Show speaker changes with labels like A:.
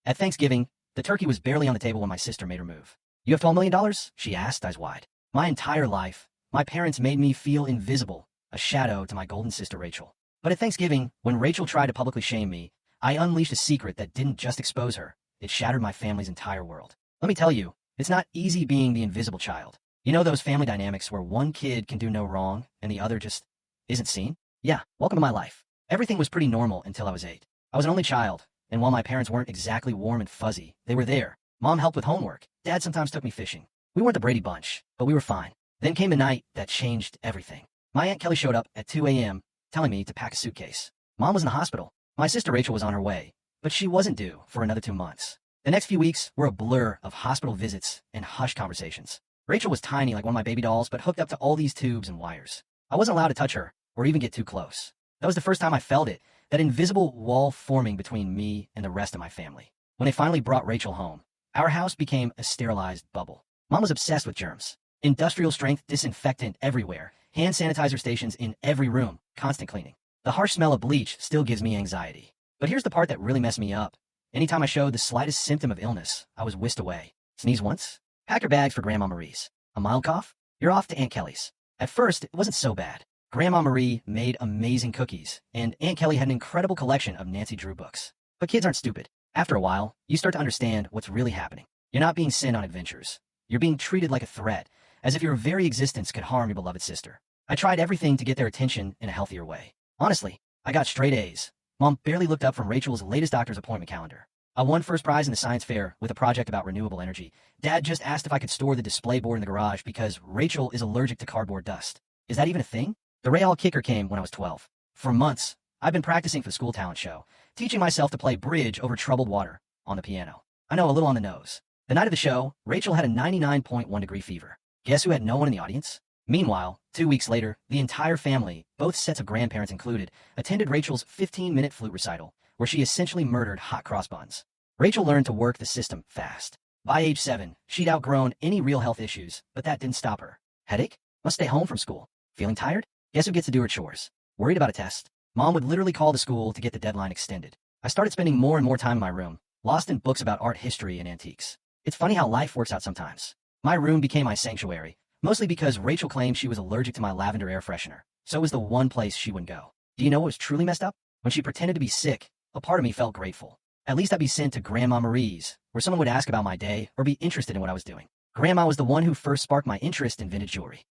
A: At Thanksgiving, the turkey was barely on the table when my sister made her move. "You have $12 million? She asked, eyes wide. My entire life, my parents made me feel invisible, a shadow to my golden sister Rachel. But at Thanksgiving, when Rachel tried to publicly shame me, I unleashed a secret that didn't just expose her, it shattered my family's entire world. Let me tell you, it's not easy being the invisible child. You know those family dynamics where one kid can do no wrong and the other just isn't seen? Yeah, welcome to my life. Everything was pretty normal until I was 8. I was an only child, and while my parents weren't exactly warm and fuzzy, they were there. Mom helped with homework. Dad sometimes took me fishing. We weren't the Brady Bunch, but we were fine. Then came the night that changed everything. My Aunt Kelly showed up at 2 a.m., telling me to pack a suitcase. Mom was in the hospital. My sister Rachel was on her way, but she wasn't due for another 2 months. The next few weeks were a blur of hospital visits and hushed conversations. Rachel was tiny like one of my baby dolls, but hooked up to all these tubes and wires. I wasn't allowed to touch her or even get too close. That was the first time I felt it, that invisible wall forming between me and the rest of my family. When they finally brought Rachel home, our house became a sterilized bubble. Mom was obsessed with germs. Industrial strength disinfectant everywhere, hand sanitizer stations in every room, constant cleaning. The harsh smell of bleach still gives me anxiety. But here's the part that really messed me up. Anytime I showed the slightest symptom of illness, I was whisked away. Sneeze once? Pack your bags for Grandma Marie's. A mild cough? You're off to Aunt Kelly's. At first, it wasn't so bad. Grandma Marie made amazing cookies, and Aunt Kelly had an incredible collection of Nancy Drew books. But kids aren't stupid. After a while, you start to understand what's really happening. You're not being sent on adventures. You're being treated like a threat, as if your very existence could harm your beloved sister. I tried everything to get their attention in a healthier way. Honestly, I got straight A's. Mom barely looked up from Rachel's latest doctor's appointment calendar. I won first prize in the science fair with a project about renewable energy. Dad just asked if I could store the display board in the garage because Rachel is allergic to cardboard dust. Is that even a thing? The Real kicker came when I was 12. For months, I've been practicing for the school talent show, teaching myself to play bridge over troubled water on the piano. I know, a little on the nose. The night of the show, Rachel had a 99.1-degree fever. Guess who had no one in the audience? Meanwhile, 2 weeks later, the entire family, both sets of grandparents included, attended Rachel's 15-minute flute recital, where she essentially murdered hot cross buns. Rachel learned to work the system fast. By age 7, she'd outgrown any real health issues, but that didn't stop her. Headache? Must stay home from school. Feeling tired? Guess who gets to do her chores? Worried about a test? Mom would literally call the school to get the deadline extended. I started spending more and more time in my room, lost in books about art history and antiques. It's funny how life works out sometimes. My room became my sanctuary, mostly because Rachel claimed she was allergic to my lavender air freshener, so it was the one place she wouldn't go. Do you know what was truly messed up? When she pretended to be sick, a part of me felt grateful. At least I'd be sent to Grandma Marie's, where someone would ask about my day or be interested in what I was doing. Grandma was the one who first sparked my interest in vintage jewelry.